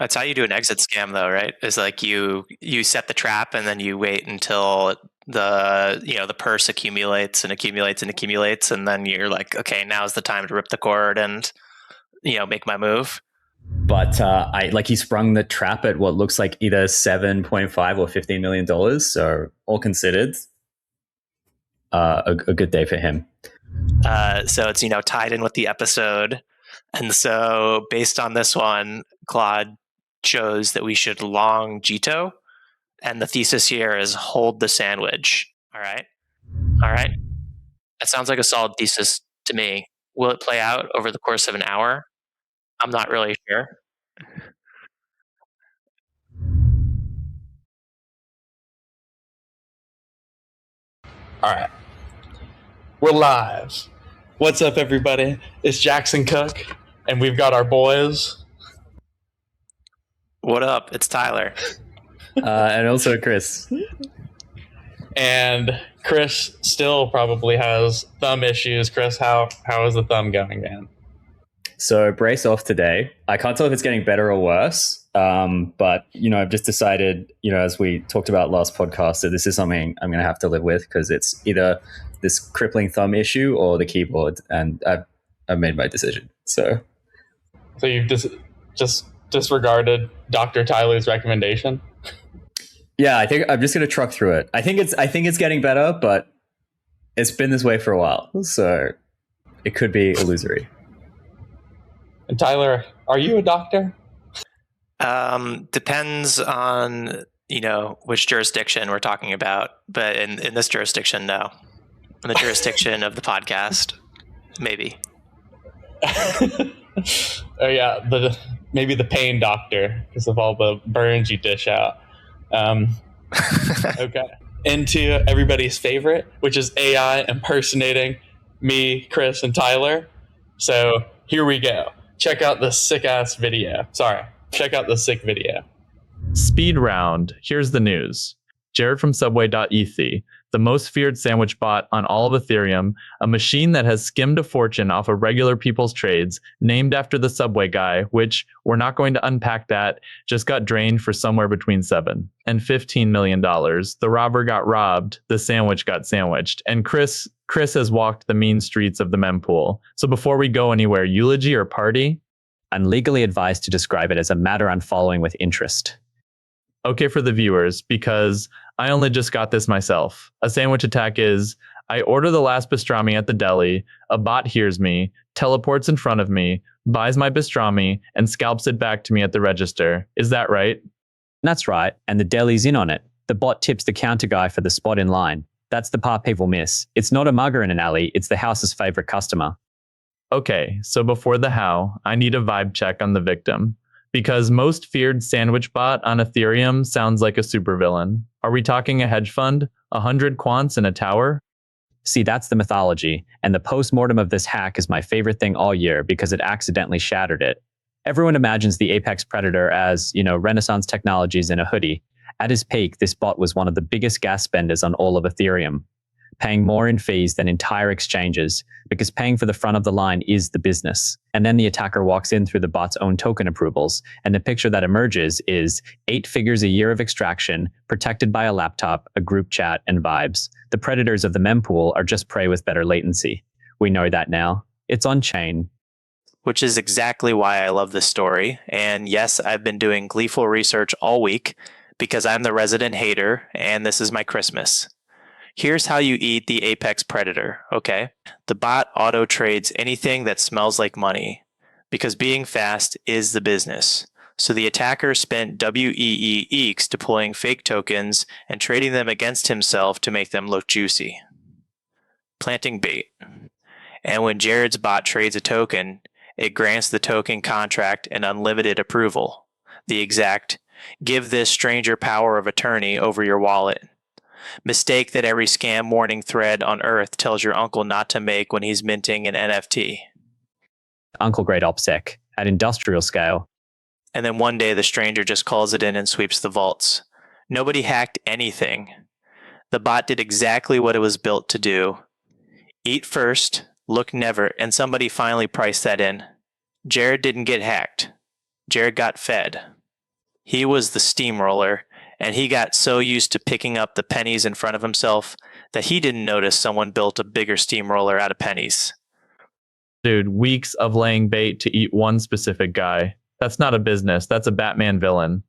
That's how you do an exit scam, though, right? Is like you set the trap and then you wait until the purse accumulates and accumulates and accumulates, and then you're like, okay, now's the time to rip the cord and make my move. But he sprung the trap at what looks like either 7.5 or $15 million. So all considered, a good day for him. So it's tied in with the episode, and so based on this one, Claude chose that we should long Jito, and the thesis here is hold the sandwich. All right. That sounds like a solid thesis to me. Will it play out over the course of an hour? I'm not really sure. All right. We're live. What's up, everybody? It's Jackson Cook, and we've got our boys. What up? It's Tyler. And also Chris. And Chris still probably has thumb issues. Chris, how is the thumb going, man? So brace off today. I can't tell if it's getting better or worse. But I've just decided, as we talked about last podcast, that this is something I'm going to have to live with, because it's either this crippling thumb issue or the keyboard, and I've made my decision. So you've just disregarded Dr. Tyler's recommendation? Yeah, I think I'm just going to truck through it. I think it's getting better, but it's been this way for a while, so it could be illusory. And Tyler, are you a doctor? Depends on which jurisdiction we're talking about, but in this jurisdiction, no. In the jurisdiction of the podcast, maybe. Oh yeah, maybe the pain doctor, because of all the burns you dish out. Okay. Into everybody's favorite, which is AI impersonating me, Chris, and Tyler. So here we go. Check out the sick video. Check out the sick video. Speed round. Here's the news. Jared from subway.eth, the most feared sandwich bot on all of Ethereum, a machine that has skimmed a fortune off of regular people's trades, named after the Subway guy, which we're not going to unpack that, just got drained for somewhere between $7 and $15 million. The robber got robbed, the sandwich got sandwiched, and Chris has walked the mean streets of the mempool. So before we go anywhere, eulogy or party? I'm legally advised to describe it as a matter I'm following with interest. Okay for the viewers, because I only just got this myself. A sandwich attack is, I order the last pastrami at the deli, a bot hears me, teleports in front of me, buys my pastrami, and scalps it back to me at the register. Is that right? That's right, and the deli's in on it. The bot tips the counter guy for the spot in line. That's the part people miss. It's not a mugger in an alley, it's the house's favorite customer. Okay, so before the how, I need a vibe check on the victim. Because most feared sandwich bot on Ethereum sounds like a supervillain. Are we talking a hedge fund, 100 quants in a tower? See, that's the mythology, and the post-mortem of this hack is my favorite thing all year because it accidentally shattered it. Everyone imagines the apex predator as, Renaissance technologies in a hoodie. At his peak, this bot was one of the biggest gas spenders on all of Ethereum, paying more in fees than entire exchanges, because paying for the front of the line is the business. And then the attacker walks in through the bot's own token approvals, and the picture that emerges is 8 figures a year of extraction, protected by a laptop, a group chat, and vibes. The predators of the mempool are just prey with better latency. We know that now. It's on-chain. Which is exactly why I love this story. And yes, I've been doing gleeful research all week, because I'm the resident hater, and this is my Christmas. Here's how you eat the apex predator, okay? The bot auto trades anything that smells like money, because being fast is the business. So the attacker spent WEE eeks deploying fake tokens and trading them against himself to make them look juicy. Planting bait. And when Jared's bot trades a token, it grants the token contract an unlimited approval. The exact, give this stranger power of attorney over your wallet. Mistake that every scam warning thread on Earth tells your uncle not to make when he's minting an NFT. Uncle grade OPSEC at industrial scale. And then one day the stranger just calls it in and sweeps the vaults. Nobody hacked anything. The bot did exactly what it was built to do. Eat first, look never, and somebody finally priced that in. Jared didn't get hacked. Jared got fed. He was the steamroller, and he got so used to picking up the pennies in front of himself that he didn't notice someone built a bigger steamroller out of pennies. Dude, weeks of laying bait to eat one specific guy. That's not a business. That's a Batman villain.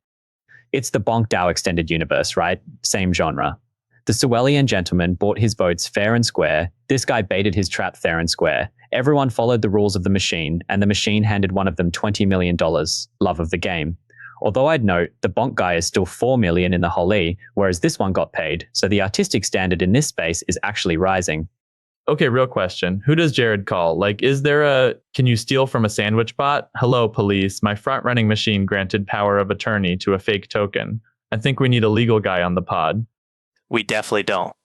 It's the Bonk DAO extended universe, right? Same genre. The Sewellian gentleman bought his votes fair and square. This guy baited his trap fair and square. Everyone followed the rules of the machine, and the machine handed one of them $20 million, love of the game. Although I'd note, the Bonk guy is still $4 million in the Holly, whereas this one got paid, so the artistic standard in this space is actually rising. Okay, real question. Who does Jared call? Like, is there a, can you steal from a sandwich bot? Hello, police. My front-running machine granted power of attorney to a fake token. I think we need a legal guy on the pod. We definitely don't.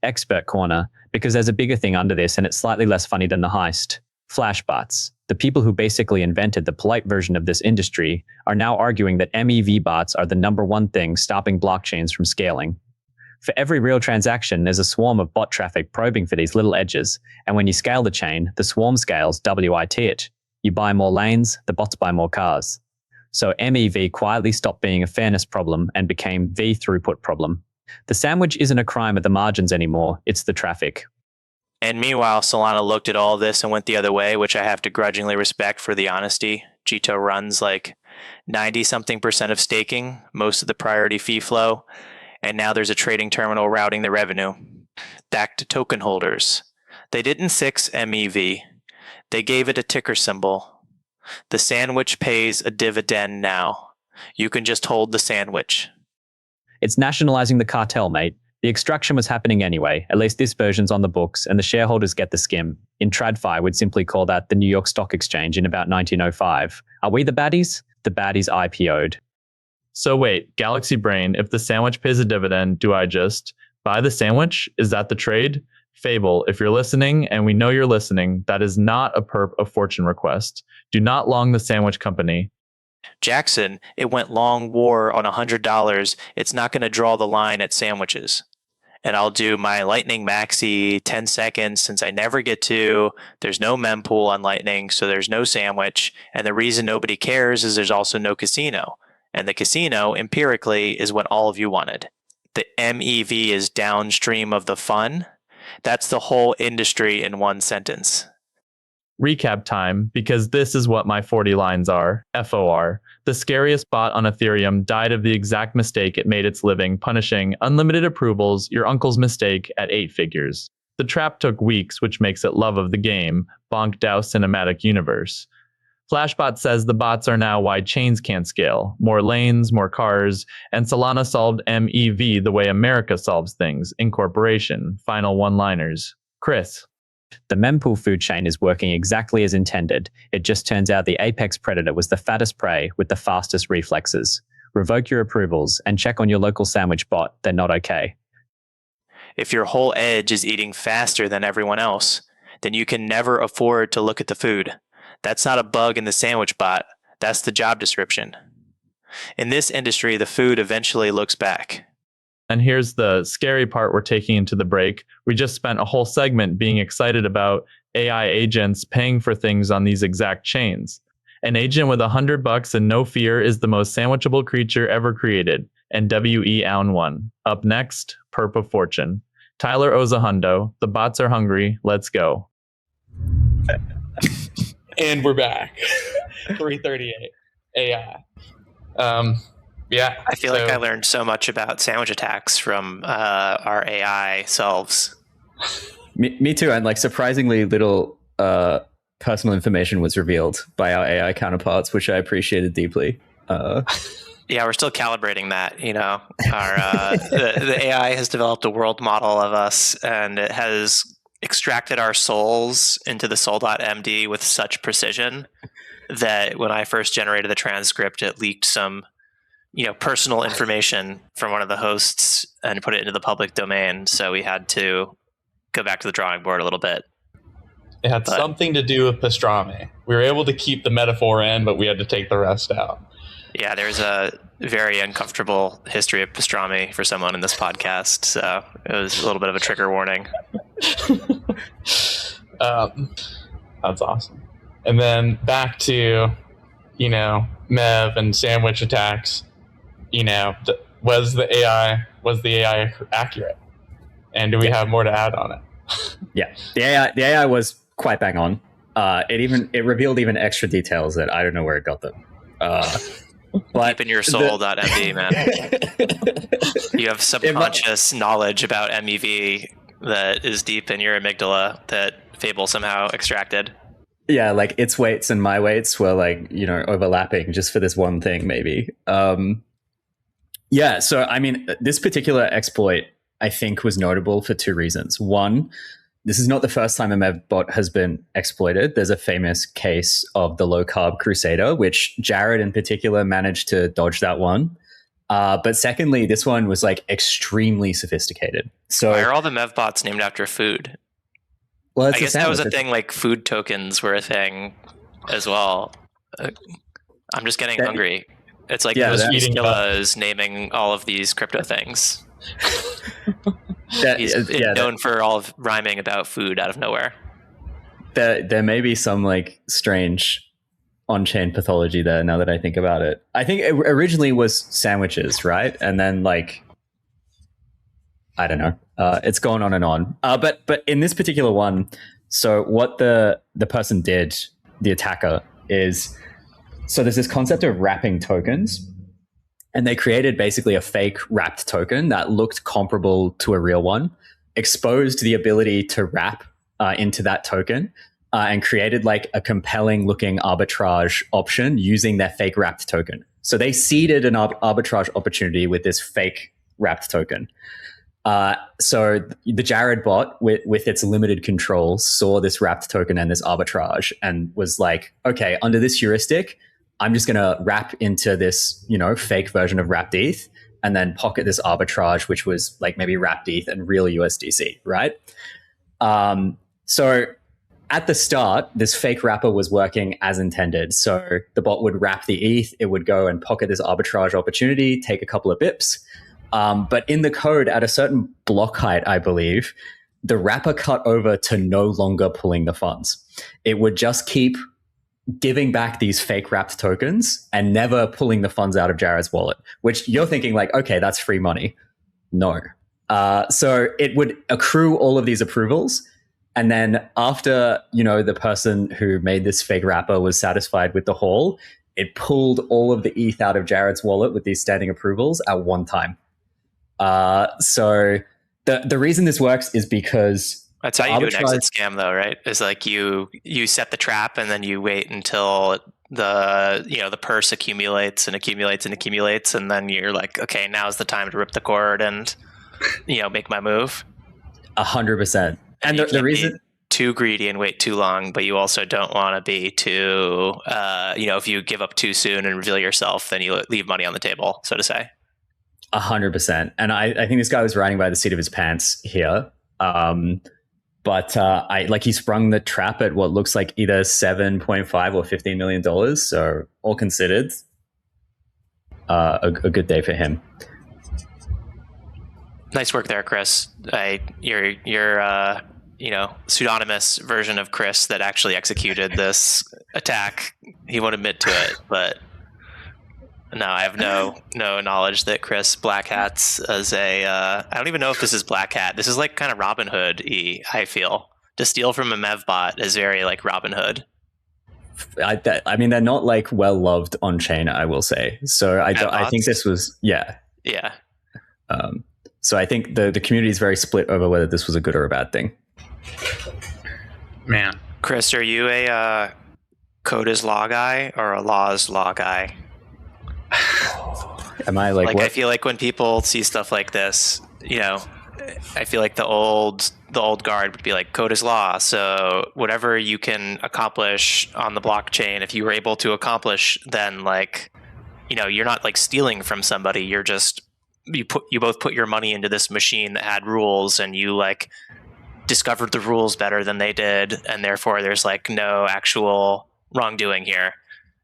Expert corner, because there's a bigger thing under this and it's slightly less funny than the heist. Flashbots, the people who basically invented the polite version of this industry, are now arguing that MEV bots are the number one thing stopping blockchains from scaling. For every real transaction, there's a swarm of bot traffic probing for these little edges, and when you scale the chain, the swarm scales WIT it. You buy more lanes, the bots buy more cars. So MEV quietly stopped being a fairness problem and became the throughput problem. The sandwich isn't a crime at the margins anymore, it's the traffic. And meanwhile, Solana looked at all this and went the other way, which I have to grudgingly respect for the honesty. Jito runs like 90-something% of staking, most of the priority fee flow, and now there's a trading terminal routing the revenue back to token holders. They didn't fix MEV. They gave it a ticker symbol. The sandwich pays a dividend now. You can just hold the sandwich. It's nationalizing the cartel, mate. The extraction was happening anyway, at least this version's on the books, and the shareholders get the skim. In TradFi, we'd simply call that the New York Stock Exchange in about 1905. Are we the baddies? The baddies IPO'd. So wait, Galaxy Brain, if the sandwich pays a dividend, do I just buy the sandwich? Is that the trade? Fable, if you're listening, and we know you're listening, that is not a Perp of Fortune request. Do not long the sandwich company. Jackson, it went long war on $100. It's not going to draw the line at sandwiches. And I'll do my Lightning Maxi 10 seconds since I never get to. There's no mempool on Lightning, so there's no sandwich. And the reason nobody cares is there's also no casino. And the casino, empirically, is what all of you wanted. The MEV is downstream of the fun. That's the whole industry in one sentence. Recap time, because this is what my 40 lines are. FOR. The scariest bot on Ethereum died of the exact mistake it made its living, punishing unlimited approvals, your uncle's mistake, at 8 figures. The trap took weeks, which makes it love of the game. Bonk DAO cinematic universe. Flashbot says the bots are now why chains can't scale. More lanes, more cars, and Solana solved MEV the way America solves things. Incorporation. Final one-liners. Chris. The mempool food chain is working exactly as intended. It just turns out the apex predator was the fattest prey with the fastest reflexes. Revoke your approvals and check on your local sandwich bot. They're not okay. If your whole edge is eating faster than everyone else, then you can never afford to look at the food. That's not a bug in the sandwich bot. That's the job description. In this industry, the food eventually looks back. And here's the scary part we're taking into the break. We just spent a whole segment being excited about AI agents paying for things on these exact chains. An agent with $100 and no fear is the most sandwichable creature ever created. And WE Own 1. Up next, Perp of Fortune. Tyler owes a hundo. The bots are hungry. Let's go. And we're back. 338 AI. Yeah. I feel like I learned so much about sandwich attacks from our AI selves. Me too. And like surprisingly little personal information was revealed by our AI counterparts, which I appreciated deeply. Yeah, we're still calibrating that. You know, our the AI has developed a world model of us, and it has extracted our souls into the soul.md with such precision that when I first generated the transcript, it leaked some, personal information from one of the hosts and put it into the public domain. So we had to go back to the drawing board a little bit. It had something to do with pastrami. We were able to keep the metaphor in, but we had to take the rest out. Yeah, there's a very uncomfortable history of pastrami for someone in this podcast, so it was a little bit of a trigger warning. That's awesome. And then back to, MEV and sandwich attacks. was the AI accurate? And do we have more to add on it? Yeah, the AI was quite bang on. It revealed even extra details that I don't know where it got them. But deep in your soul.md, man. You have subconscious knowledge about MEV that is deep in your amygdala that Fable somehow extracted. Yeah, like its weights and my weights were like, overlapping just for this one thing, maybe. Yeah, so I mean, this particular exploit, I think, was notable for two reasons. One, this is not the first time a MEV bot has been exploited. There's a famous case of the low carb crusader, which Jared in particular managed to dodge that one. But secondly, this one was like extremely sophisticated. So why are all the MEV bots named after food? Well, I guess that was a thing, like food tokens were a thing as well. I'm just getting hungry. It's like those Eating naming all of these crypto things. He's known for all of rhyming about food out of nowhere. There may be some like strange on-chain pathology there now that I think about it. I think it originally was sandwiches, right? And then like, I don't know. It's gone on and on. But in this particular one, so what the person did, the attacker, is, so there's this concept of wrapping tokens. And they created basically a fake wrapped token that looked comparable to a real one, exposed the ability to wrap into that token, and created like a compelling looking arbitrage option using their fake wrapped token. So they seeded an arbitrage opportunity with this fake wrapped token. So the Jared bot with its limited controls saw this wrapped token and this arbitrage and was like, okay, under this heuristic, I'm just going to wrap into this, fake version of wrapped ETH and then pocket this arbitrage, which was like maybe wrapped ETH and real USDC, right? So at the start, this fake wrapper was working as intended. So the bot would wrap the ETH, it would go and pocket this arbitrage opportunity, take a couple of bips. But in the code, at a certain block height, I believe, the wrapper cut over to no longer pulling the funds. It would just keep giving back these fake wrapped tokens and never pulling the funds out of Jared's wallet, which you're thinking like, okay, that's free money. No. So it would accrue all of these approvals. And then after, the person who made this fake wrapper was satisfied with the haul, it pulled all of the ETH out of Jared's wallet with these standing approvals at one time. So the reason this works is because that's how you do an exit scam, though, right? Is like you set the trap and then you wait until the purse accumulates and accumulates and accumulates, and then you're like, okay, now's the time to rip the cord and make my move. 100%. And the reason, too greedy and wait too long, but you also don't want to be too if you give up too soon and reveal yourself, then you leave money on the table, so to say. 100%. And I think this guy was riding by the seat of his pants here. But he sprung the trap at what looks like either 7.5 or $15 million. So all considered, a good day for him. Nice work there, Chris. Your pseudonymous version of Chris that actually executed this attack. He won't admit to it, but no, I have no knowledge that Chris black hats as I don't even know if this is black hat. This is like kind of Robin Hood-y, I feel. To steal from a MEV bot is very like Robin Hood. I mean, they're not like well loved on chain, I will say. So I think this was, yeah. Yeah. So I think the community is very split over whether this was a good or a bad thing. Man. Chris, are you a code is law guy or a law is law guy? Am I like what? I feel like when people see stuff like this, I feel like the old guard would be like, code is law. So whatever you can accomplish on the blockchain, if you were able to accomplish, then you're not like stealing from somebody. You're just you both put your money into this machine that had rules, and you like discovered the rules better than they did, and therefore there's like no actual wrongdoing here.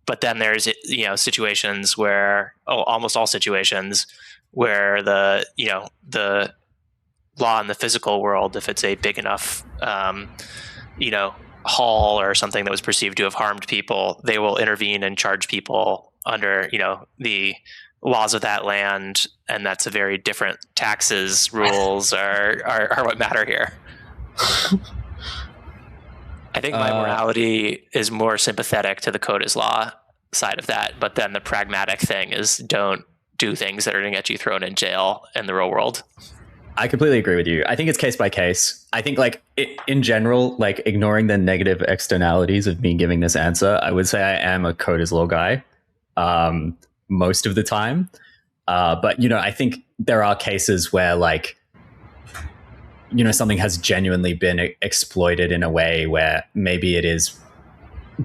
But then there's situations where almost all situations where the law in the physical world, if it's a big enough haul or something that was perceived to have harmed people, they will intervene and charge people under, the laws of that land, and that's a very different taxes rules are what matter here. I think my morality is more sympathetic to the code is law side of that, but then the pragmatic thing is don't do things that are going to get you thrown in jail in the real world. I completely agree with you. I think it's case by case. I think in general, ignoring the negative externalities of me giving this answer, I would say I am a code is law guy most of the time. But, I think there are cases where something has genuinely been exploited in a way where maybe it is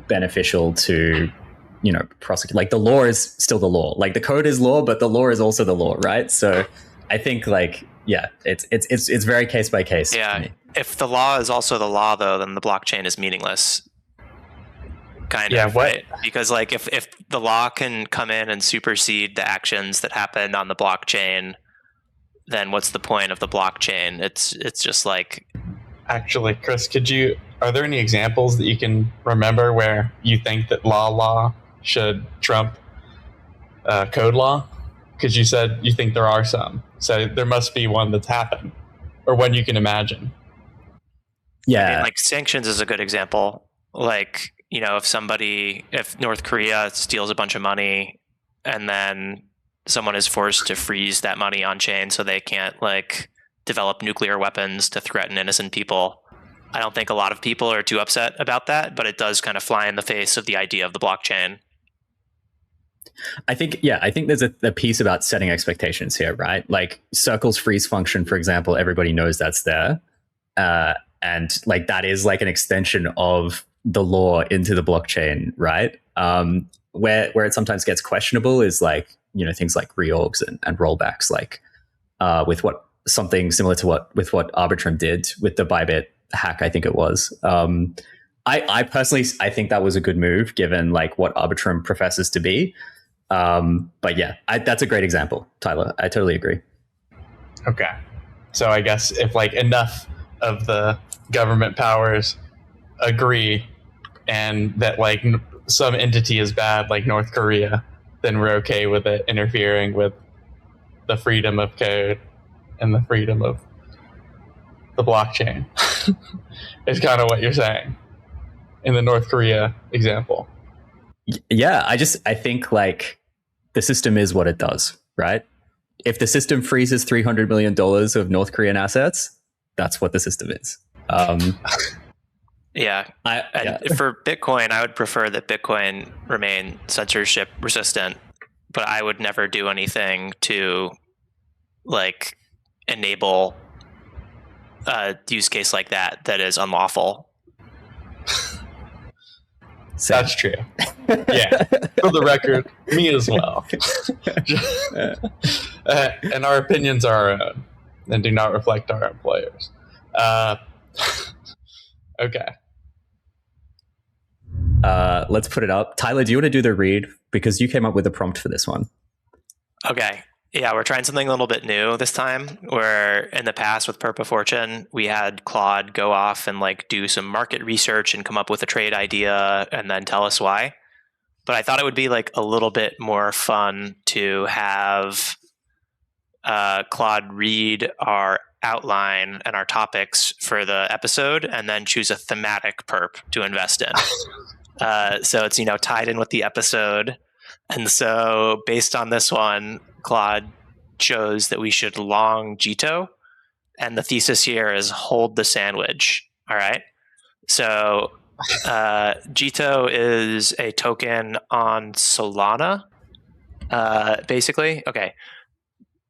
beneficial to, prosecute. Like the law is still the law. Like the code is law, but the law is also the law, right? So I think it's very case by case. Yeah. If the law is also the law, though, then the blockchain is meaningless. Kind of, right? Because if the law can come in and supersede the actions that happened on the blockchain, then what's the point of the blockchain? It's just Actually, Chris, are there any examples that you can remember where you think that law should trump code law? Because you said you think there are some. So there must be one that's happened, or one you can imagine. Yeah. I mean, sanctions is a good example. If North Korea steals a bunch of money and then someone is forced to freeze that money on chain so they can't develop nuclear weapons to threaten innocent people. I don't think a lot of people are too upset about that, but it does kind of fly in the face of the idea of the blockchain. I think there's a piece about setting expectations here, right? Circle's freeze function, for example, everybody knows that's there. And that is an extension of the law into the blockchain, right? Where it sometimes gets questionable is things like reorgs and rollbacks, with something similar to what Arbitrum did with the Bybit hack, I think it was. I personally, I think that was a good move given what Arbitrum professes to be. But yeah, that's a great example, Tyler. I totally agree. Okay. So I guess if enough of the government powers agree and that some entity is bad, like North Korea, then we're okay with it interfering with the freedom of code and the freedom of the blockchain. Is kind of what you're saying in the North Korea example. Yeah, I think the system is what it does, right? If the system freezes $300 million of North Korean assets, that's what the system is. Yeah. For Bitcoin, I would prefer that Bitcoin remain censorship resistant, but I would never do anything to enable a use case like that is unlawful. That's true. Yeah. For the record, me as well. And our opinions are our own and do not reflect our employers. Okay. Let's put it up. Tyler, do you want to do the read? Because you came up with a prompt for this one. Okay. Yeah, we're trying something a little bit new this time, where in the past with Perp of Fortune, we had Claude go off and do some market research and come up with a trade idea and then tell us why. But I thought it would be a little bit more fun to have Claude read our outline and our topics for the episode and then choose a thematic perp to invest in. So it's, tied in with the episode. And so based on this one, Claude chose that we should long Jito. And the thesis here is hold the sandwich. All right. So Jito is a token on Solana, basically. Okay.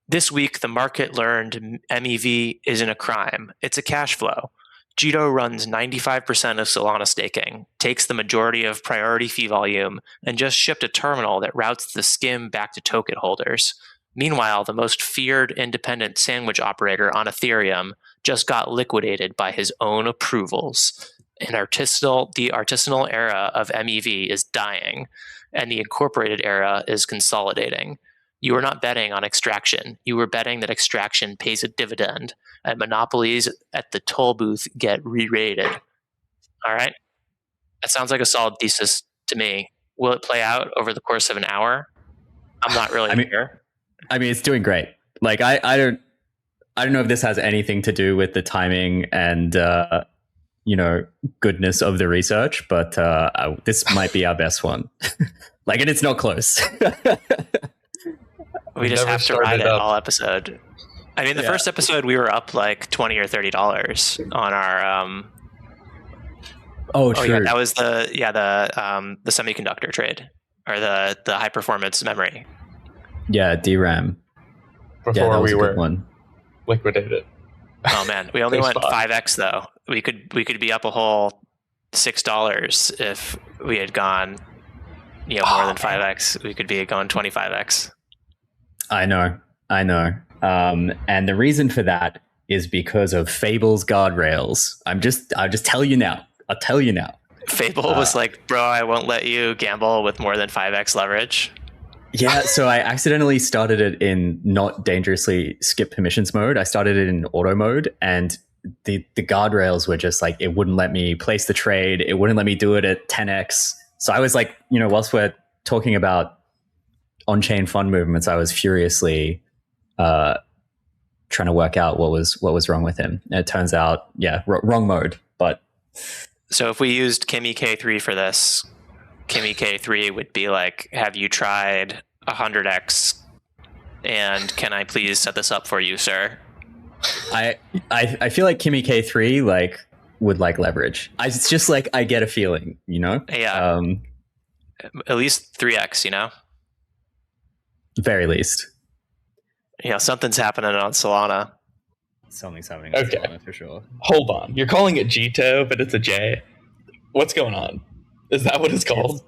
This week, the market learned MEV isn't a crime. It's a cash flow. Jito runs 95% of Solana staking, takes the majority of priority fee volume, and just shipped a terminal that routes the skim back to token holders. Meanwhile, the most feared independent sandwich operator on Ethereum just got liquidated by his own approvals. The artisanal era of MEV is dying, and the incorporated era is consolidating. You were not betting on extraction. You were betting that extraction pays a dividend, and monopolies at the toll booth get re-rated. All right? That sounds like a solid thesis to me. Will it play out over the course of an hour? I'm not really sure. I mean, it's doing great. Like I don't know if this has anything to do with the timing and goodness of the research, but this might be our best one. Like, and it's not close. We just have to ride it all episode. I mean, the first episode we were up like $20 or $30 on our. True. Yeah, that was the semiconductor trade or the high performance memory. Yeah, DRAM. Before we were liquidated. Oh man, we only went 5x though. We could be up a whole $6 if we had gone, more than 5x. We could be going 25x. I know. And the reason for that is because of Fable's guardrails. I'll just tell you now. I'll tell you now. Fable was like, bro, I won't let you gamble with more than 5x leverage. Yeah, so I accidentally started it in not dangerously skip permissions mode. I started it in auto mode, and the guardrails were just like, it wouldn't let me place the trade. It wouldn't let me do it at 10x. So I was like, whilst we're talking about on-chain fund movements, I was furiously trying to work out what was wrong with him. And it turns out, wrong mode. But so if we used Kimi K3 for this, Kimi K3 would be like, have you tried 100x? And can I please set this up for you, sir? I feel like Kimi K3 would like leverage. It's just like I get a feeling, Yeah. At least 3x, Very least. Yeah, something's happening on Solana. Something's happening on Solana for sure. Hold on. You're calling it Jito, but it's a J. What's going on? Is that what it's called?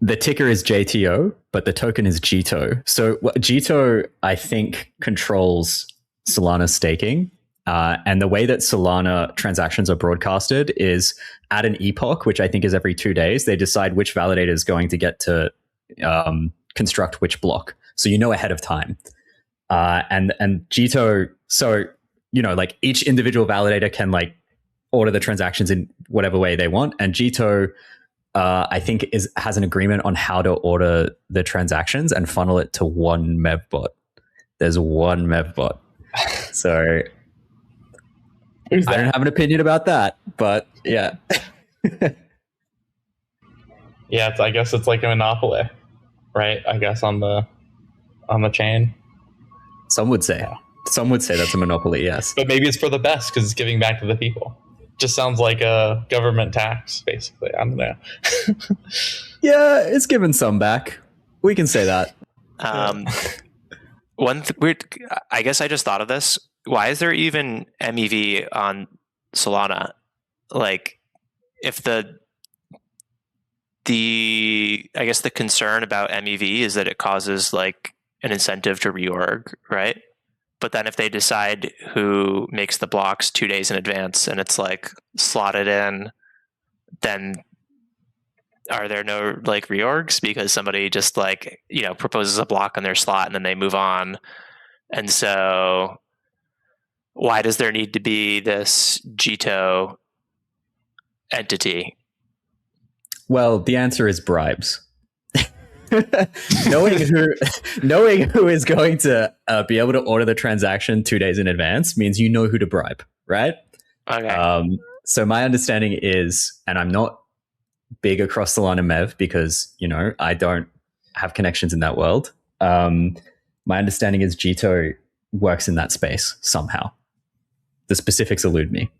The ticker is JTO, but the token is Jito. So Jito, I think, controls Solana staking. And the way that Solana transactions are broadcasted is at an epoch, which I think is every 2 days, they decide which validator is going to get to construct which block. So ahead of time. And Jito, so, each individual validator can order the transactions in whatever way they want. And Jito, I think has an agreement on how to order the transactions and funnel it to one MEV bot. There's one MEV bot. So I don't have an opinion about that, but yeah. Yeah, I guess it's like a monopoly, right? I guess on the chain. Some would say that's a monopoly, yes. But maybe it's for the best because it's giving back to the people. Just sounds like a government tax, basically. I don't know. Yeah, it's given some back. We can say that. Weird. I guess I just thought of this. Why is there even MEV on Solana? If the concern about MEV is that it causes an incentive to reorg, right? But then if they decide who makes the blocks 2 days in advance and it's slotted in, then are there no reorgs because somebody just proposes a block on their slot and then they move on? And so why does there need to be this Jito entity? Well, the answer is bribes. knowing who is going to be able to order the transaction 2 days in advance means who to bribe, right? Okay. So my understanding is, and I'm not big across Solana MEV because I don't have connections in that world. My understanding is Jito works in that space somehow. The specifics elude me.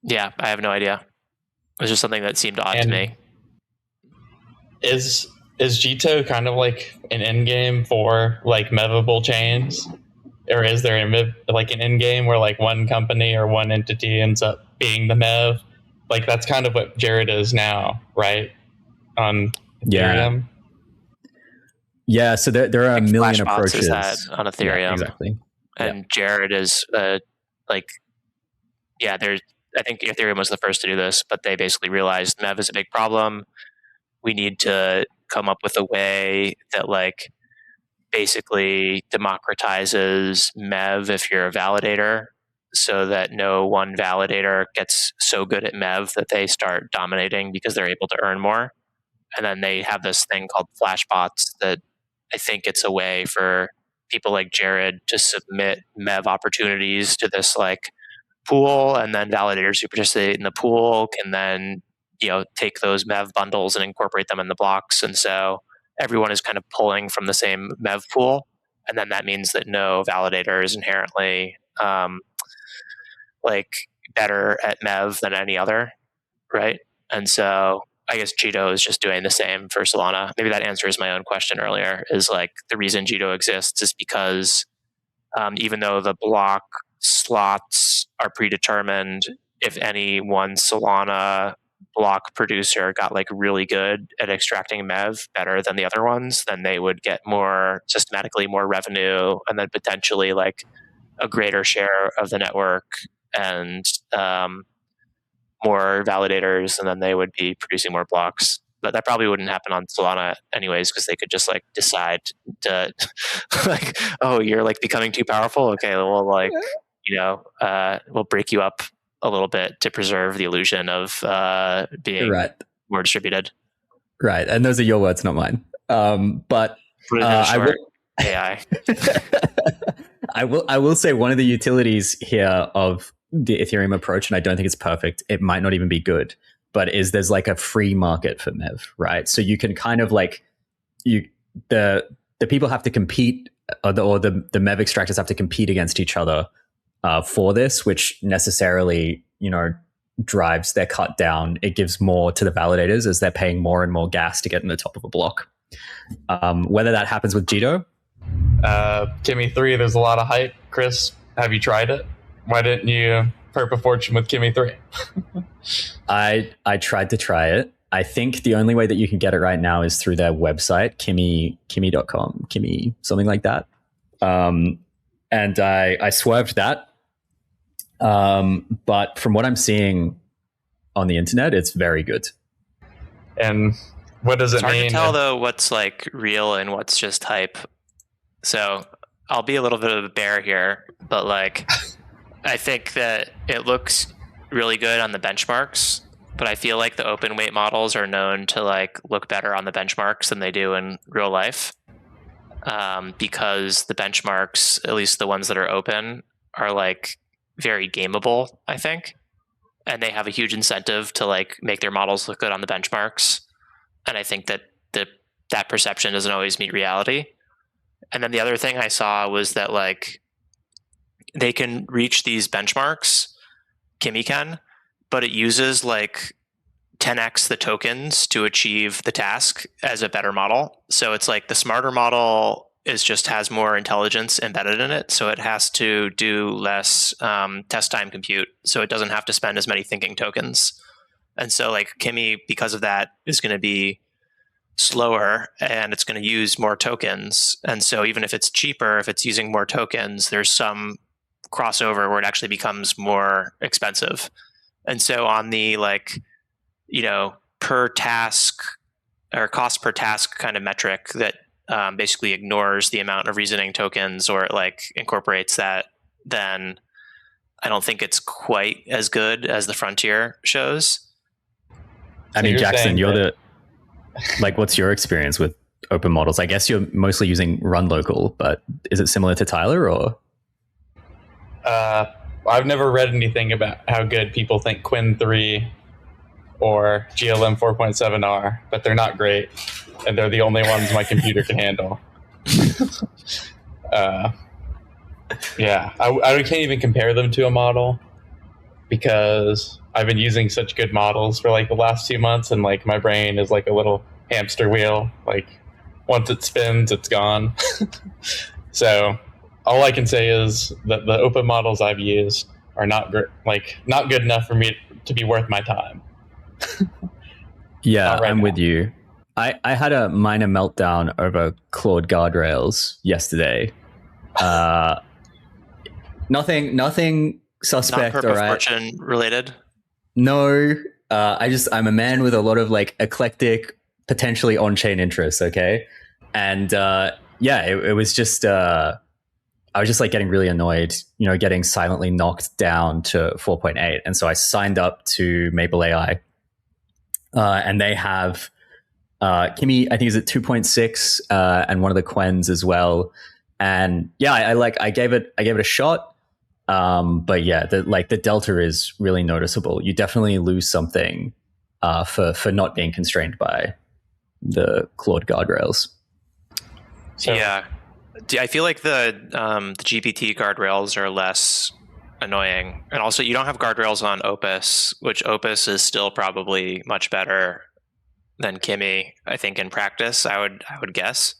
Yeah, I have no idea. It was just something that seemed odd to me. Is Jito kind of like an end game for MEVable chains, or is there an end game where one company or one entity ends up being the MEV? That's kind of what Jared is now, right? On Ethereum. Yeah. So there are a million approaches. Is that on Ethereum? Yeah, exactly. And Jared is I think Ethereum was the first to do this, but they basically realized MEV is a big problem. We need to come up with a way that basically democratizes MEV if you're a validator, so that no one validator gets so good at MEV that they start dominating because they're able to earn more. And then they have this thing called flashbots that I think it's a way for people like Jared to submit MEV opportunities to this like pool, and then validators who participate in the pool can then, take those MEV bundles and incorporate them in the blocks. And so everyone is kind of pulling from the same MEV pool. And then that means that no validator is inherently like better at MEV than any other, right? And so I guess Jito is just doing the same for Solana. Maybe that answers my own question earlier, is like the reason Jito exists is because even though the block slots are predetermined, if any one Solana block producer got like really good at extracting MEV better than the other ones, then they would get more systematically more revenue, and then potentially like a greater share of the network and more validators, and then they would be producing more blocks. But that probably wouldn't happen on Solana anyways, because they could just like decide to like, oh, you're like becoming too powerful. Okay, well, like, we'll break you up a little bit to preserve the illusion of being more distributed. Right, and those are your words, not mine. But I will AI. I will say one of the utilities here of the Ethereum approach, and I don't think it's perfect, it might not even be good, but there's like a free market for MEV, right? So you can kind of like the people have to compete, or the MEV extractors have to compete against each other for this, which necessarily drives their cut down. It gives more to the validators as they're paying more and more gas to get in the top of a block. Whether that happens with Jito, Kimi 3, there's a lot of hype. Chris, have you tried it? Why didn't you Perp of Fortune with Kimi 3? I tried to try it. I think the only way that you can get it right now is through their website, Kimi.com, Kimi, something like that. And I swerved that. But from what I'm seeing on the internet, it's very good. And what does it mean? It's hard to tell though what's like real and what's just hype. So I'll be a little bit of a bear here, but like I think that it looks really good on the benchmarks, but I feel like the open weight models are known to like look better on the benchmarks than they do in real life. Because the benchmarks, at least the ones that are open, are like very gameable, I think. And they have a huge incentive to like make their models look good on the benchmarks. And I think that that perception doesn't always meet reality. And then the other thing I saw was that like they can reach these benchmarks, Kimi can, but it uses like 10x the tokens to achieve the task as a better model. So it's like the smarter model has more intelligence embedded in it. So it has to do less test time compute. So it doesn't have to spend as many thinking tokens. And so like Kimi, because of that, is going to be slower and it's going to use more tokens. And so even if it's cheaper, if it's using more tokens, there's some crossover where it actually becomes more expensive. And so on the like, per task or cost per task kind of metric that basically ignores the amount of reasoning tokens, or it like incorporates that, then I don't think it's quite as good as the frontier shows. I mean, Jackson, what's your experience with open models? I guess you're mostly using run local, but is it similar to Tyler or? I've never read anything about how good people think Quinn 3 or GLM 4.7 are, but they're not great, and they're the only ones my computer can handle. Yeah, I can't even compare them to a model because I've been using such good models for like the last 2 months, and like my brain is like a little hamster wheel. Like once it spins, it's gone. So all I can say is that the open models I've used are not good enough for me to be worth my time. Yeah, I'm with you. I had a minor meltdown over Claude guardrails yesterday. Nothing suspect. Not Perp of Fortune related. No, I'm a man with a lot of like eclectic, potentially on-chain interests. Okay, and it was just I was just like getting really annoyed, getting silently knocked down to 4.8, and so I signed up to Maple AI, and they have Kimi, I think, is at 2.6, and one of the Quens as well. And yeah, I gave it a shot. But yeah, the delta is really noticeable. You definitely lose something for not being constrained by the Claude guardrails. So, yeah, I feel like the GPT guardrails are less annoying, and also you don't have guardrails on Opus, which Opus is still probably much better than Kimi. I think in practice, I would guess.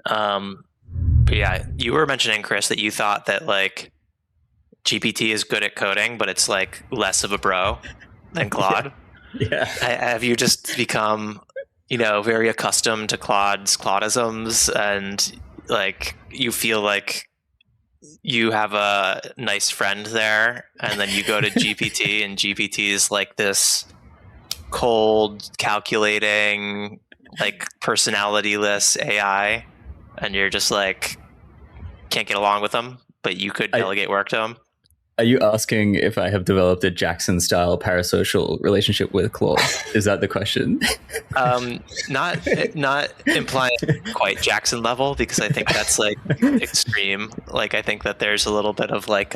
But yeah, you were mentioning, Chris, that you thought that like GPT is good at coding, but it's like less of a bro than Claude. Yeah. Have you just become, very accustomed to Claudisms, and like you feel like you have a nice friend there, and then you go to GPT and GPT is like this cold, calculating, like personality-less AI, and you're just like can't get along with them, but you could delegate work to them? Are you asking if I have developed a Jackson-style parasocial relationship with Claude? Is that the question? Not implying quite Jackson level, because I think that's like extreme. Like I think that there's a little bit of like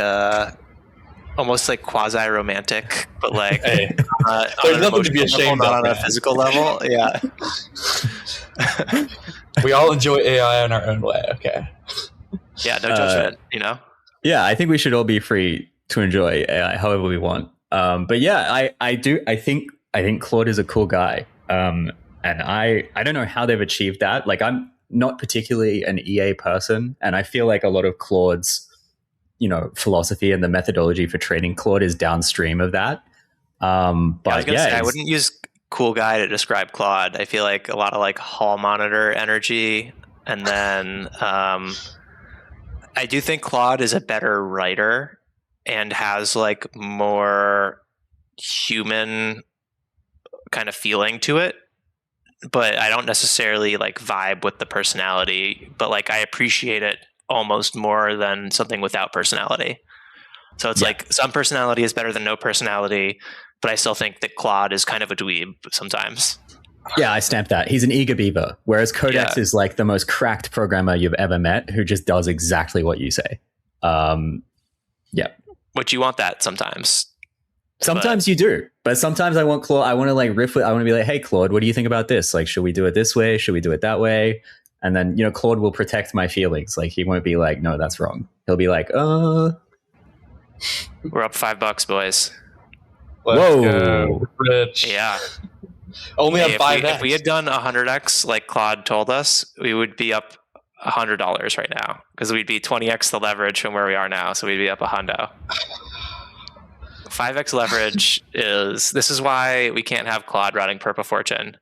almost like quasi-romantic, but like there's nothing to be ashamed level, of. Not on a physical level. Yeah. We all enjoy AI in our own way. Okay. Yeah, no judgment. Yeah, I think we should all be free to enjoy AI however we want. But yeah, I think Claude is a cool guy. And I don't know how they've achieved that. Like I'm not particularly an EA person, and I feel like a lot of Claude's, philosophy and the methodology for training Claude is downstream of that. But I was gonna say, I wouldn't use cool guy to describe Claude. I feel like a lot of like hall monitor energy, and then I do think Claude is a better writer and has like more human kind of feeling to it, but I don't necessarily like vibe with the personality, but like I appreciate it almost more than something without personality. So it's like some personality is better than no personality, but I still think that Claude is kind of a dweeb sometimes. Yeah, I stamp that. He's an eager beaver, whereas Codex is like the most cracked programmer you've ever met who just does exactly what you say. Which you want that sometimes. Sometimes you do, but sometimes I want Claude. I want to like riff with. I want to be like, "Hey, Claude, what do you think about this? Like, should we do it this way? Should we do it that way?" And then Claude will protect my feelings. Like he won't be like, "No, that's wrong." He'll be like, We're up $5, boys." Let's go, Rich. Yeah. Only on 5x. If we had done 100x like Claude told us, we would be up $100 right now, because we'd be 20x the leverage from where we are now. So we'd be up a hundo. 5x leverage this is why we can't have Claude running Perp of Fortune.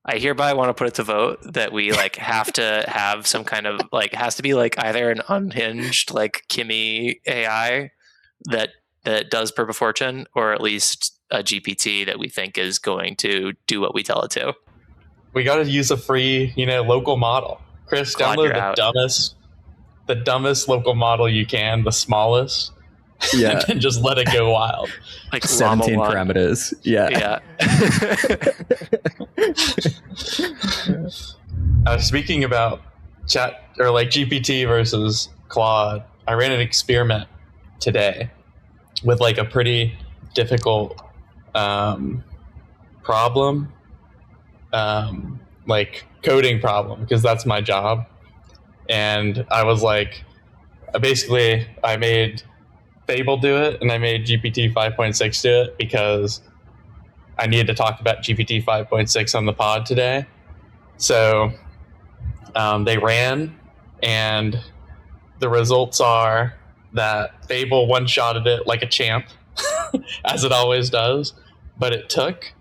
I hereby want to put it to vote that we like have to have some kind of like, it has to be like either an unhinged like Kimi AI that does Perp of Fortune, or at least a GPT that we think is going to do what we tell it to. We got to use a free, local model. Chris, Claude, download the dumbest local model you can, the smallest. Yeah. And just let it go wild. Like 17 parameters. Yeah. Speaking about chat or like GPT versus Claude, I ran an experiment today with like a pretty difficult problem, like coding problem, because that's my job. And I was like, basically I made Fable do it, and I made GPT 5.6 do it because I needed to talk about GPT 5.6 on the pod today. So they ran, and the results are that Fable one-shotted it like a champ, as it always does, but it took,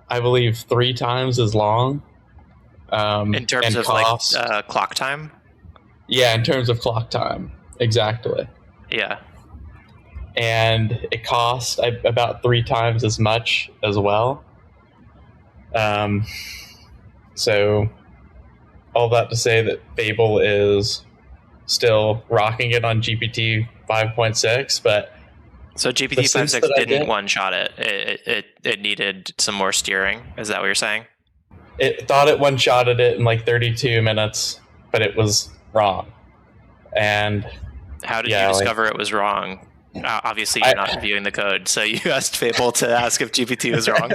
I believe, 3 times as long. In terms of cost. Like clock time? Yeah, in terms of clock time. Exactly. Yeah. And it cost about 3 times as much as well. So all that to say that Fable is still rocking it on GPT 5.6, but so GPT 5.6 didn't one-shot it. It needed some more steering. Is that what you're saying? it thought it one-shotted it in like 32 minutes, but it was wrong. And how did you discover it was wrong? Obviously, you're not reviewing the code, so you asked Fable to ask if GPT was wrong.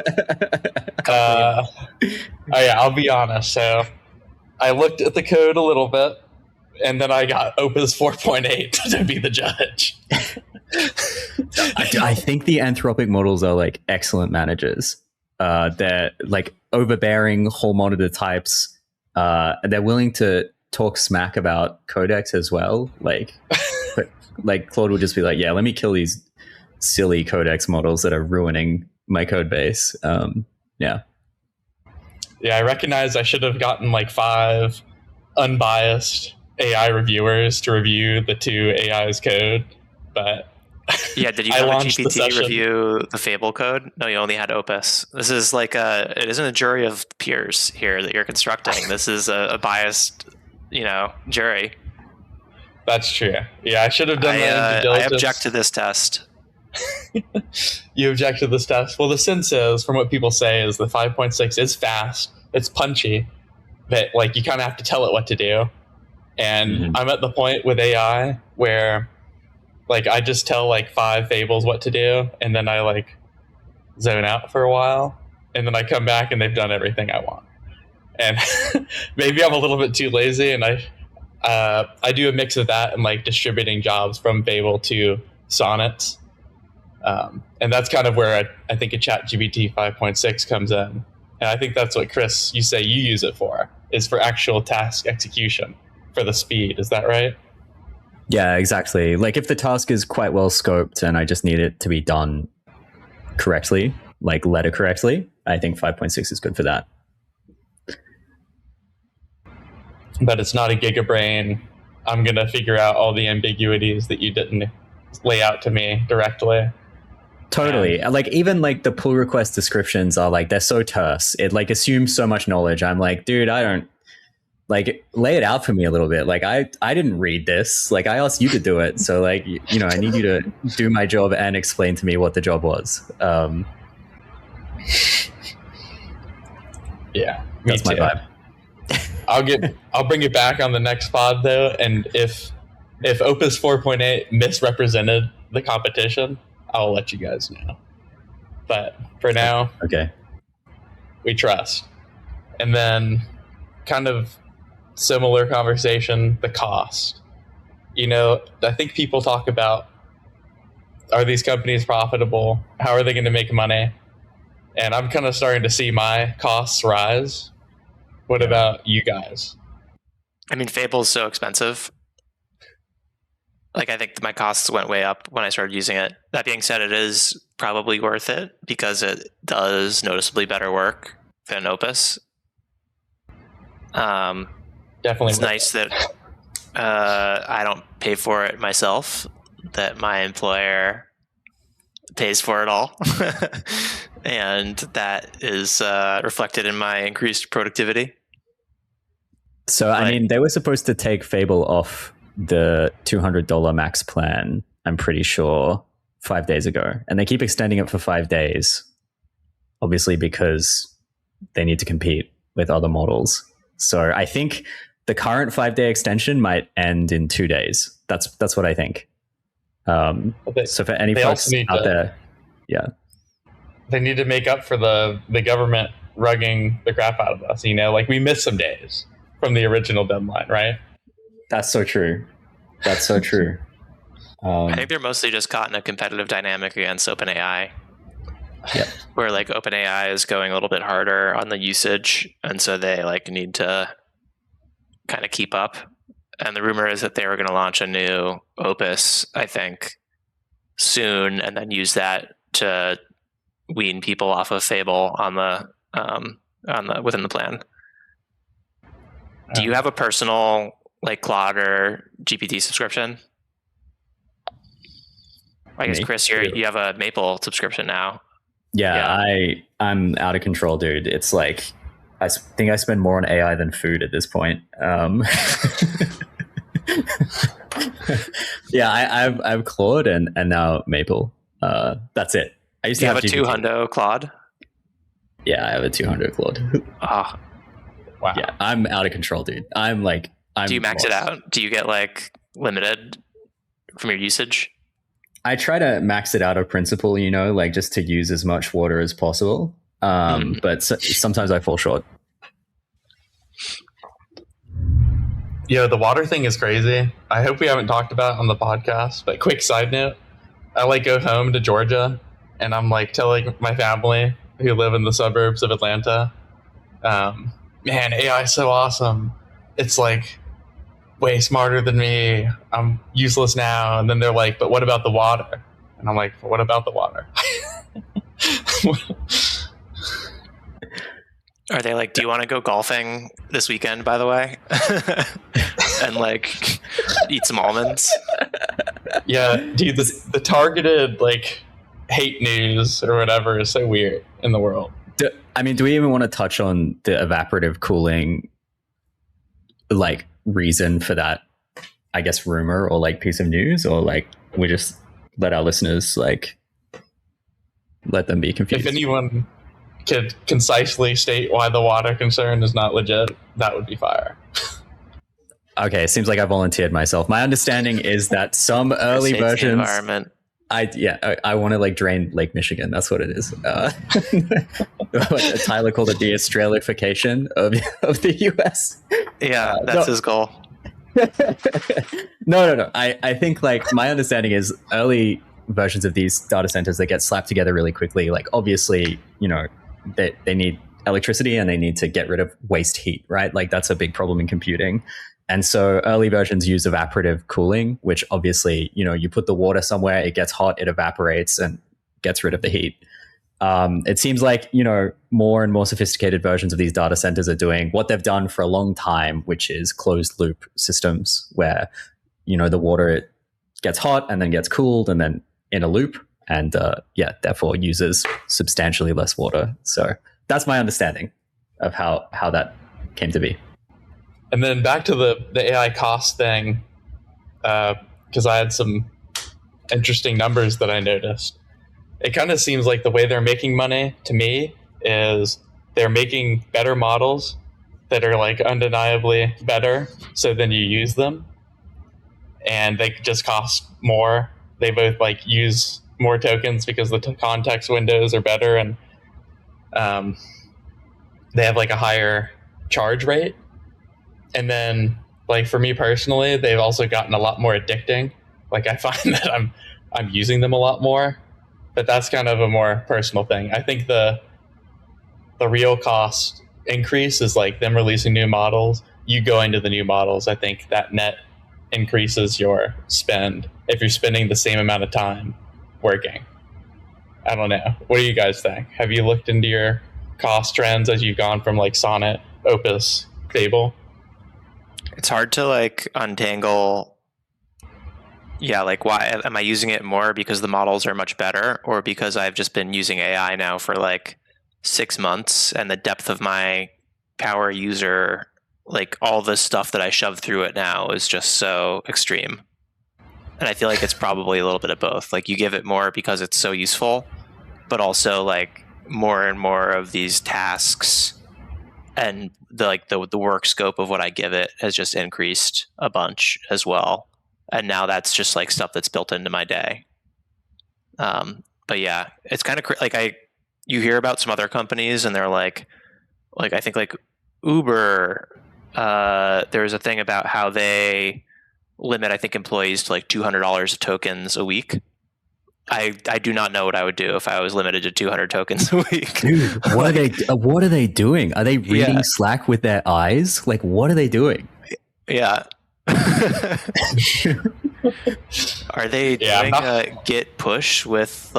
I'll be honest. So I looked at the code a little bit, and then I got Opus 4.8 to be the judge. I think the Anthropic models are like excellent managers. They're like overbearing whole monitor types. They're willing to talk smack about codecs as well. Like Claude would just be like, yeah, let me kill these silly codex models that are ruining my code base. Yeah, I recognize I should have gotten like 5 unbiased AI reviewers to review the 2 AI's code, but yeah, did you have a GPT review the Fable code? No, you only had Opus. This is like it isn't a jury of peers here that you're constructing. This is a biased, jury. That's true. Yeah, I should have done that. I object to this test. You object to this test? Well, the sense is, from what people say, is the 5.6 is fast. It's punchy, but like you kind of have to tell it what to do. And I'm at the point with AI where like I just tell like 5 fables what to do, and then I like zone out for a while, and then I come back and they've done everything I want. And maybe I'm a little bit too lazy, and I do a mix of that and like distributing jobs from Fable to Sonnets. And that's kind of where I think a ChatGPT 5.6 comes in. And I think that's what, Chris, you say you use it for, is for actual task execution, for the speed. Is that right? Yeah, exactly. Like if the task is quite well scoped and I just need it to be done correctly, like letter correctly, I think 5.6 is good for that. But it's not a gigabrain. I'm going to figure out all the ambiguities that you didn't lay out to me directly. Totally. Like even like the pull request descriptions are like, they're so terse. It like assumes so much knowledge. I'm like, dude, I don't like lay it out for me a little bit. Like I didn't read this. Like I asked you to do it. So like, I need you to do my job and explain to me what the job was. Yeah, that's my vibe. I'll bring it back on the next pod though, and if Opus 4.8 misrepresented the competition, I'll let you guys know. But for now, okay, we trust. And then kind of similar conversation, the cost. I think people talk about, are these companies profitable? How are they going to make money? And I'm kind of starting to see my costs rise. What about you guys? I mean, Fable's so expensive. Like, I think my costs went way up when I started using it. That being said, it is probably worth it because it does noticeably better work than Opus. Definitely. It's nice that I don't pay for it myself, that my employer pays for it all. And that is reflected in my increased productivity. So, I mean, they were supposed to take Fable off the $200 max plan, I'm pretty sure, 5 days ago. And they keep extending it for 5 days, obviously because they need to compete with other models. So I think the current 5-day extension might end in 2 days. That's what I think. So for any folks out there, yeah. They need to make up for the government rugging the crap out of us. Like we missed some days from the original deadline, right? That's so true. That's so true. I think they're mostly just caught in a competitive dynamic against OpenAI. Yep. Where like OpenAI is going a little bit harder on the usage, and so they like need to kind of keep up. And the rumor is that they were going to launch a new Opus, I think, soon, and then use that to wean people off of Fable on the within the plan. Do you have a personal like Claude or GPT subscription? I guess Chris, you have a Maple subscription now. Yeah. I'm out of control, dude. It's like I think I spend more on AI than food at this point. Yeah, I have Claude and now Maple. That's it. I used to have a 200 Claude. Yeah, I have a 200 Claude. Wow. Yeah, I'm out of control, dude. Do you max it lost. out? Do you get like limited from your usage? I try to max it out of principle, like just to use as much water as possible. But sometimes I fall short. Yeah, the water thing is crazy. I hope we haven't talked about it on the podcast, but quick side note, I like go home to Georgia and I'm like telling my family who live in the suburbs of Atlanta, man, AI is so awesome. It's like way smarter than me. I'm useless now. And then they're like, but what about the water? And I'm like, what about the water? Are they like, do you want to go golfing this weekend, by the way? And like eat some almonds? Yeah, dude, the targeted like hate news or whatever is so weird in the world. Do we even want to touch on the evaporative cooling, like reason for that, I guess, rumor or like piece of news, or like we just let our listeners like let them be confused? If anyone could concisely state why the water concern is not legit, that would be fire. Okay, it seems like I volunteered myself. My understanding is that some early versions, environment. I want to like drain Lake Michigan. That's what it is. Tyler called it the Australification of the US. Yeah, that's his goal. No. I think like my understanding is early versions of these data centers that get slapped together really quickly. Like obviously, they need electricity and they need to get rid of waste heat, right? Like that's a big problem in computing. And so early versions use evaporative cooling, which obviously, you put the water somewhere, it gets hot, it evaporates and gets rid of the heat. It seems like, more and more sophisticated versions of these data centers are doing what they've done for a long time, which is closed loop systems where, the water gets hot and then gets cooled and then in a loop. And therefore uses substantially less water. So that's my understanding of how that came to be. And then back to the AI cost thing, because I had some interesting numbers that I noticed. It kind of seems like the way they're making money to me is they're making better models that are like undeniably better. So then you use them and they just cost more. They both like use more tokens because the context windows are better and they have like a higher charge rate. And then like for me personally, they've also gotten a lot more addicting. Like I find that I'm using them a lot more, but that's kind of a more personal thing. I think the real cost increase is like them releasing new models, you going to the new models. I think that net increases your spend if you're spending the same amount of time working. I don't know. What do you guys think? Have you looked into your cost trends as you've gone from like Sonnet, Opus, Fable? It's hard to like untangle. Yeah, like why am I using it more because the models are much better, or because I've just been using AI now for like 6 months and the depth of my power user, like all the stuff that I shove through it now is just so extreme. And I feel like it's probably a little bit of both. Like you give it more because it's so useful, but also like more and more of these tasks and the work scope of what I give it has just increased a bunch as well. And now that's just like stuff that's built into my day. But yeah, it's kind of like you hear about some other companies and they're like I think like Uber, there's a thing about how they limit, I think, employees to like $200 of tokens a week. I do not know what I would do if I was limited to 200 tokens a week. Dude, what are they doing? Are they reading Slack with their eyes? Like, what are they doing? Yeah. Are they doing a git push with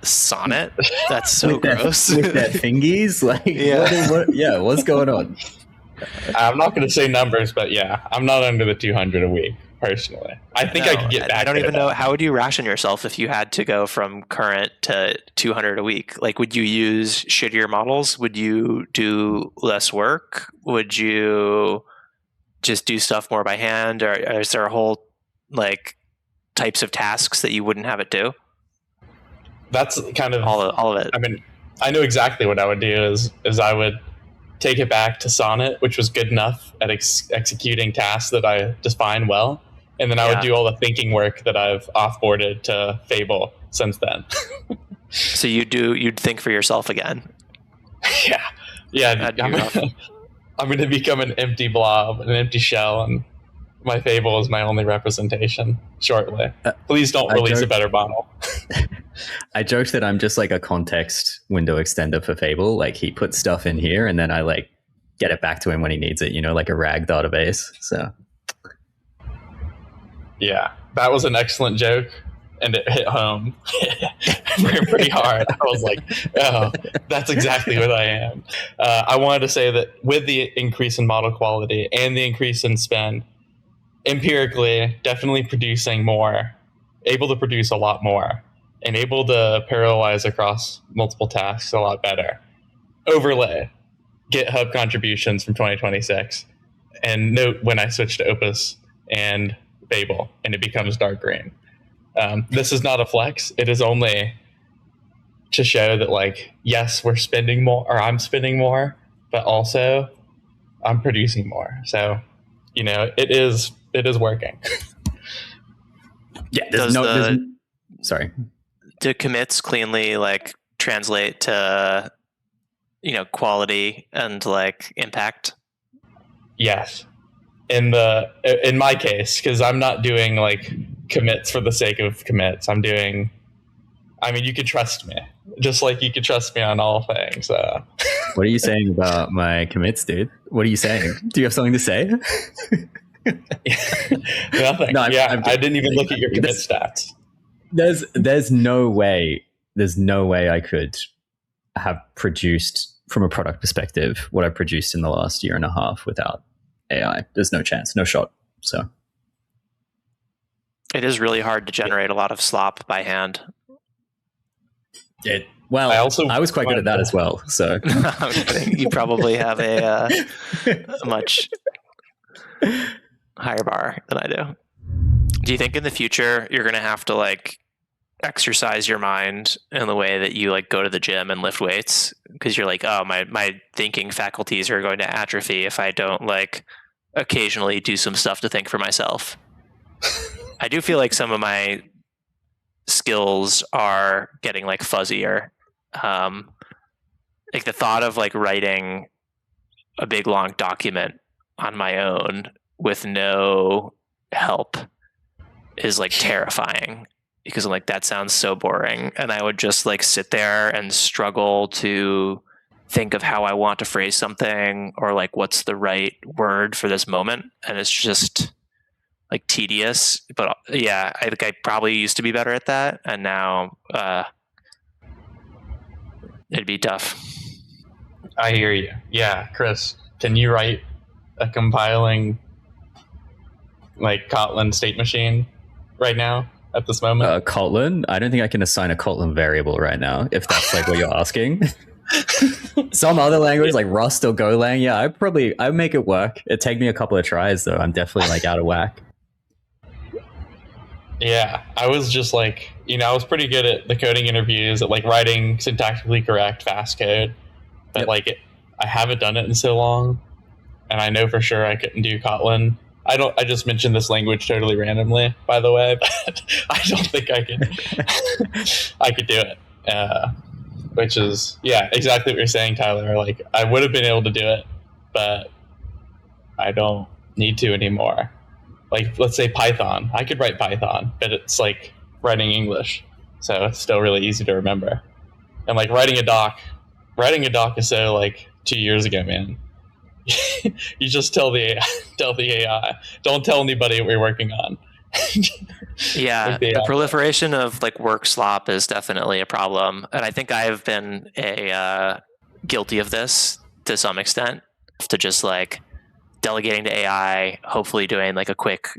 Sonnet? That's so gross. With their fingies? Like, what's going on? I'm not going to say numbers, but yeah, I'm not under the 200 a week. Personally, I think I could get back. I don't even know, how would you ration yourself if you had to go from current to 200 a week? Like, would you use shittier models? Would you do less work? Would you just do stuff more by hand? Or is there a whole like types of tasks that you wouldn't have it do? That's kind of all of it. I mean, I know exactly what I would do is I would take it back to Sonnet, which was good enough at executing tasks that I define well. And then I would do all the thinking work that I've offboarded to Fable since then. So you'd think for yourself again. Yeah. I'm going to become an empty blob, an empty shell, and my Fable is my only representation shortly. Please don't release a better model. I joked that I'm just like a context window extender for Fable. Like he puts stuff in here and then I like get it back to him when he needs it, like a RAG database. So yeah, that was an excellent joke and it hit home pretty hard. I was like, oh, that's exactly what I am. I wanted to say that with the increase in model quality and the increase in spend, empirically, definitely producing more, able to produce a lot more, and able to parallelize across multiple tasks a lot better. Overlay GitHub contributions from 2026, and note when I switch to Opus and Fable, and it becomes dark green. This is not a flex. It is only to show that, like, yes, we're spending more, or I'm spending more, but also I'm producing more. So, it is working. Yeah, sorry. Do commits cleanly like translate to quality and like impact? Yes. In my case, because I'm not doing like commits for the sake of commits. You could trust me, just like you could trust me on all things. What are you saying about my commits, dude? What are you saying? Do you have something to say? Nothing. No, I didn't even look at your commit stats. There's no way I could have produced from a product perspective what I produced in the last year and a half without AI. There's no chance, no shot. So it is really hard to generate a lot of slop by hand. I was quite good at that as well. So I'm kidding. You probably have a much higher bar than I do. Do you think in the future you're going to have to like exercise your mind in the way that you like go to the gym and lift weights? Because you're like, oh, my thinking faculties are going to atrophy if I don't like occasionally do some stuff to think for myself. I do feel like some of my skills are getting like fuzzier. Like the thought of like writing a big long document on my own with no help is like terrifying, because I'm like, that sounds so boring, and I would just like sit there and struggle to think of how I want to phrase something, or like what's the right word for this moment, and it's just like tedious. But yeah, I think I probably used to be better at that, and now it'd be tough. I hear you. Yeah, Chris, can you write a compiling like Kotlin state machine right now at this moment? Kotlin? I don't think I can assign a Kotlin variable right now, if that's like what you're asking. Some other language like Rust or Golang, yeah, I'd make it work. It'd take me a couple of tries though. I'm definitely like out of whack. Yeah, I was just like, I was pretty good at the coding interviews, at like writing syntactically correct fast code, but like I haven't done it in so long, and I know for sure I couldn't do Kotlin. I just mentioned this language totally randomly, by the way, but I don't think I could do it. Which is, yeah, exactly what you're saying, Tyler. Like, I would have been able to do it, but I don't need to anymore. Like, let's say Python. I could write Python, but it's like writing English, so it's still really easy to remember. And like writing a doc is so like 2 years ago, man. You just tell the AI. Don't tell anybody what we're working on. Yeah, like the proliferation of like work slop is definitely a problem, and I think I have been guilty of this to some extent. To just like delegating to AI, hopefully doing like a quick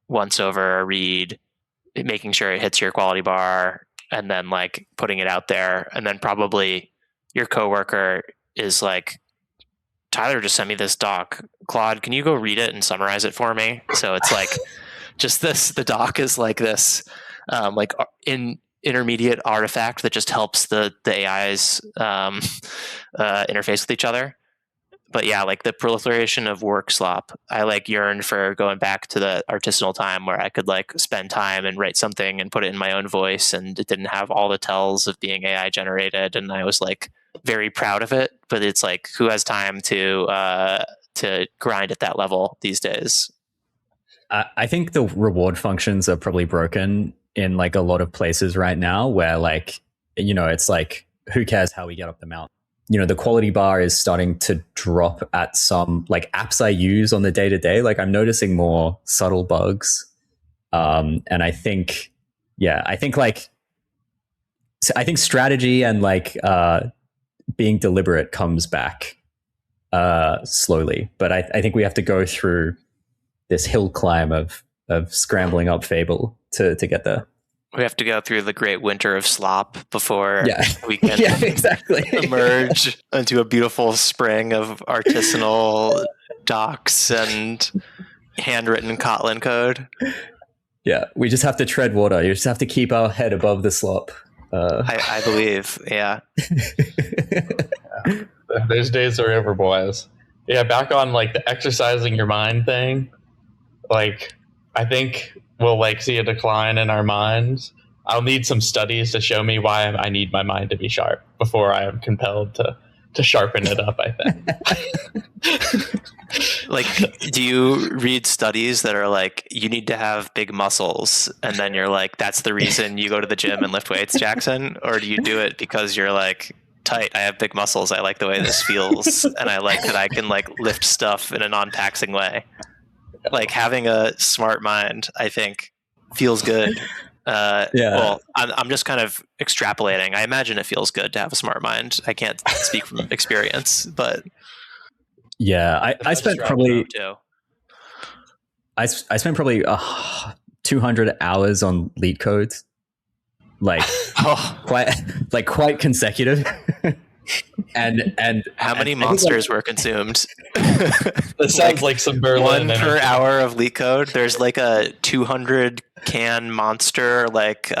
once over read, making sure it hits your quality bar, and then like putting it out there, and then probably your coworker is like, Tyler just sent me this doc. Claude, can you go read it and summarize it for me? So it's like just the doc is like this like intermediate artifact that just helps the AIs interface with each other. but yeah, like the proliferation of work slop, I like yearned for going back to the artisanal time where I could like spend time and write something and put it in my own voice, and it didn't have all the tells of being AI generated, and I was like very proud of it. But it's like, who has time to grind at that level these days? I think the reward functions are probably broken in like a lot of places right now, where like, you know, it's like, who cares how we get up the mountain? You know, the quality bar is starting to drop at some like apps I use on the day to day. Like I'm noticing more subtle bugs. And I think, I think strategy and like being deliberate comes back slowly. But I think we have to go through this hill climb of scrambling up Fable to get there. We have to go through the great winter of slop before we can exactly emerge into a beautiful spring of artisanal docs and handwritten Kotlin code. Yeah, we just have to tread water. You just have to keep our head above the slop. I believe, yeah. Those days are over, boys. Yeah, back on like the exercising your mind thing. Like, I think we'll like see a decline in our minds. I'll need some studies to show me why I need my mind to be sharp before I am compelled to sharpen it up, I think. Like, do you read studies that are like, you need to have big muscles, and then you're like, that's the reason you go to the gym and lift weights, Jackson? Or do you do it because you're like, tight, I have big muscles, I like the way this feels, and I like that I can like lift stuff in a non-taxing way? Like, having a smart mind, I think, feels good. Well, I'm just kind of extrapolating. I imagine it feels good to have a smart mind. I can't speak from experience, but I spent probably I spent probably 200 hours on leet codes, like quite consecutive. and how many monsters were consumed? That sounds like some Berlin. One per hour of leet code. There's like a 200 can monster like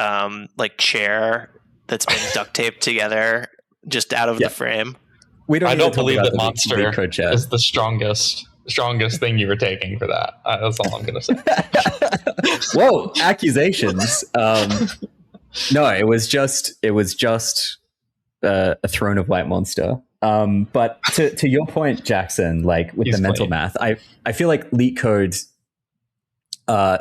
chair that's been duct taped together just out of the frame. I don't believe that monster is the strongest thing you were taking for that. That's all I'm gonna say. Whoa, accusations. No, it was just a throne of white monster. But to your point, Jackson, like with the mental math, I feel like leet code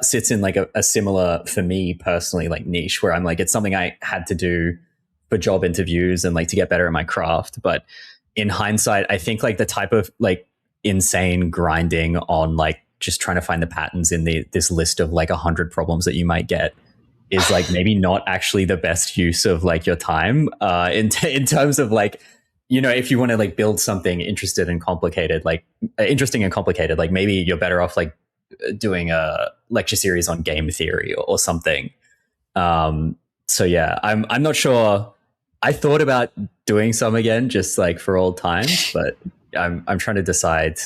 sits in like a similar, for me personally, like niche where I'm like, it's something I had to do for job interviews and like to get better at my craft. But in hindsight, I think like the type of like insane grinding on like just trying to find the patterns in this list of like 100 problems that you might get is like maybe not actually the best use of like your time in terms of like, you know, if you want to like build something interesting and complicated, like maybe you're better off like doing a lecture series on game theory or something. So yeah, I'm not sure. I thought about doing some again, just like for old times, but I'm trying to decide,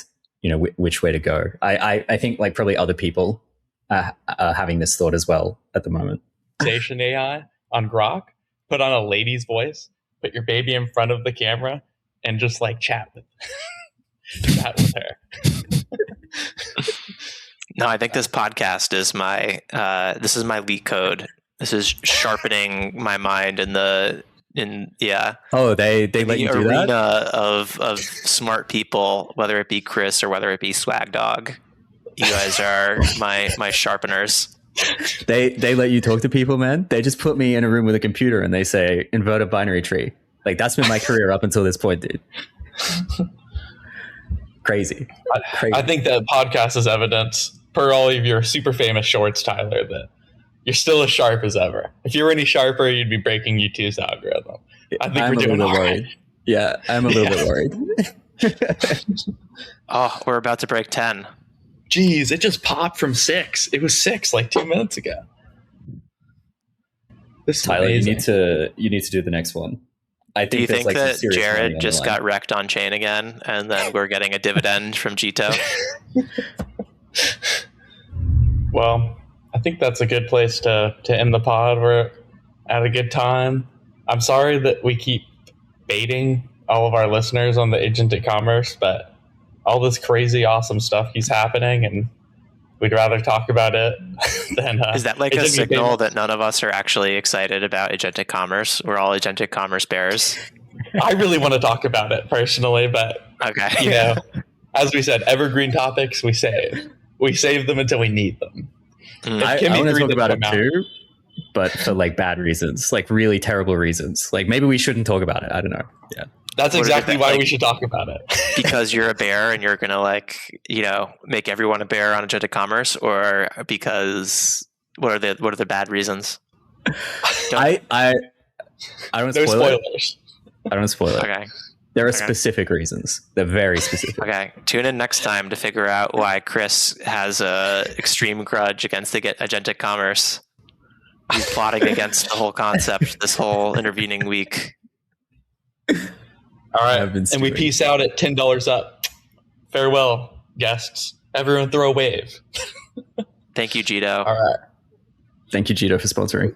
you know, which way to go. I think like probably other people are having this thought as well at the moment. Station AI on Grok, put on a lady's voice, put your baby in front of the camera, and just like chat with her. No, I think this podcast is my leet code. This is sharpening my mind Oh, they let you do that? Arena of smart people, whether it be Chris or whether it be Swag Dog. You guys are my sharpeners. They let you talk to people, man. They just put me in a room with a computer and they say invert a binary tree. Like that's been my career up until this point, dude. Crazy. I think that podcast is evidence, per all of your super famous shorts, Tyler, that you're still as sharp as ever. If you were any sharper, you'd be breaking U2's algorithm. I think we're doing all right. Yeah, I'm a little bit worried. Oh, we're about to break 10. Jeez, it just popped from 6. It was 6 like 2 minutes ago. This Tyler, you need to do the next one. Do you think like that Jared just got wrecked on chain again, and then we're getting a dividend from Jito? Well, I think that's a good place to end the pod. We're at a good time. I'm sorry that we keep baiting all of our listeners on the agentic commerce, but all this crazy, awesome stuff keeps happening, and we'd rather talk about it than. Is that like a agentic signal payments. that none of us are actually excited about agentic commerce? We're all agentic commerce bears. I really want to talk about it personally, but Okay. you know, as we said, evergreen topics we save. We save them until we need them. I Kimi want to 3 talk about it doesn't come too, but for like bad reasons, like really terrible reasons. Like maybe we shouldn't talk about it. I don't know. Yeah. That's What are exactly the- why like- we should talk about it. Because you're a bear and you're gonna make everyone a bear on agentic commerce, or because what are the bad reasons? I don't No spoil it. spoilers. I don't spoil it. Okay. There are Okay. specific reasons. They're very specific. Okay. Tune in next time to figure out why Chris has a extreme grudge against the agentic commerce. He's plotting against the whole concept this whole intervening week. All right, I've been and we stewing. peace out at $10 up. Farewell, guests. Everyone throw a wave. Thank you, Jito. All right. Thank you, Jito, for sponsoring.